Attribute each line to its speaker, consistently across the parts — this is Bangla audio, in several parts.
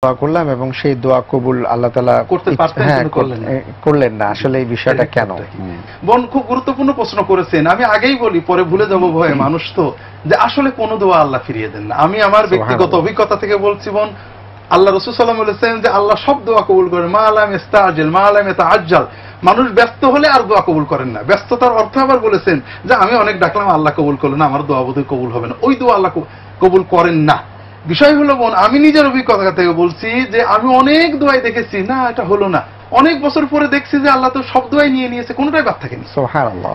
Speaker 1: দোয়া করলাম এবং সেই দোয়া কবুল আল্লাহ তাআলা
Speaker 2: করতে পারতেন কিন্তু
Speaker 1: করলেন না। আসলে এই বিষয়টা কেন?
Speaker 2: বোন খুব গুরুত্বপূর্ণ প্রশ্ন করেছেন। আমি আগেই বলি, পরে ভুলে যাব ভয়ে মানুষ তো, যে আসলে কোন দোয়া আল্লাহ ফিরিয়ে দেন না। আমি আমার ব্যক্তিগত অভিজ্ঞতা থেকে বলছি বোন, আল্লাহ রাসূল সাল্লাল্লাহু আলাইহি ওয়াসাল্লাম বলেছেন যে আল্লাহ সব দোয়া কবুল করেন, মা লাম ইস্তাজিল মা লাম ইয়াতাআজ্জাল। মানুষ ব্যস্ত হলে আর দোয়া কবুল করেন না। ব্যস্ততার অর্থ আবার বলেছেন যে আমি অনেক ডাকলাম আল্লাহ কবুল করলেন না, আমার দোয়া বোধহয় কবুল হবে না, ওই দোয়া আল্লাহ কবুল করেন না। বিষয় হলো বোন, আমি নিজের অভিজ্ঞতা থেকে বলছি যে আমি অনেক দোয়াই দেখেছি না এটা হলো না, অনেক বছর পরে দেখছি যে আল্লাহ তো সব দোয়াই নিয়ে নিয়েছে, কোনোটাই বাদ থাকেনি।
Speaker 1: সুবহানাল্লাহ।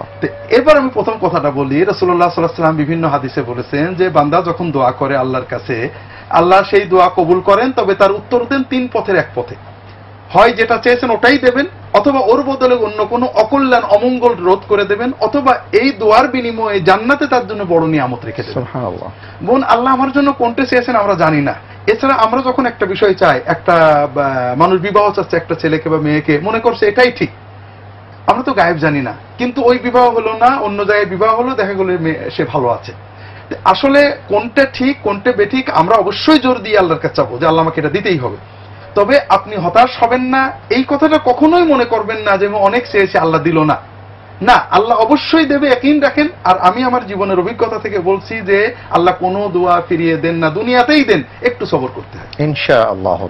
Speaker 2: এবার আমি প্রথম কথাটা বলি, রাসূলুল্লাহ সাল্লাল্লাহু আলাইহি ওয়াসাল্লাম বিভিন্ন হাদিসে বলেছেন যে বান্দা যখন দোয়া করে আল্লাহর কাছে, আল্লাহ সেই দোয়া কবুল করেন, তবে তার উত্তর দেন তিন পথের এক পথে। হয় যেটা চেয়েছেন ওটাই দেবেন, অথবা ওর বদলে অন্য কোনো অকল্যাণ অমঙ্গল রোধ করে দেবেন, অথবা এই দোয়ার বিনিময়ে জান্নাতে তার জন্য বড় নিয়ামত রেখে দেবেন।
Speaker 1: সুবহানাল্লাহ।
Speaker 2: বোন, আল্লাহ আমার জন্য কোনটা চেয়েছেন আমরা জানি না। এছাড়া আমরা যখন একটা বিষয় চাই, একটা মানুষ বিবাহ চাচ্ছে একটা ছেলেকে বা মেয়েকে, মনে করছে এটাই ঠিক, আমরা তো গায়েব জানি না, কিন্তু ওই বিবাহ হলো না, অন্য জায়গায় বিবাহ হলো, দেখা গেল সে ভালো আছে। আসলে কোনটা ঠিক কোনটা বেঠিক আমরা অবশ্যই জোর দিয়ে আল্লাহর কাছে চাবো যে আল্লাহ আমাকে এটা দিতেই হবে। তবে আপনি হতাশ হবেন না, এই কথাটা কখনোই মনে করবেন না যে অনেক চেয়েছি আল্লাহ দিল না। না, আল্লাহ অবশ্যই দেবে, ইয়াকিন রাখেন। আর আমি আমার জীবনের অভিজ্ঞতা থেকে বলছি যে আল্লাহ কোনো দোয়া ফিরিয়ে দেন না, দুনিয়াতেই দেন, একটু সবর করতে হয়
Speaker 1: ইনশাআল্লাহ।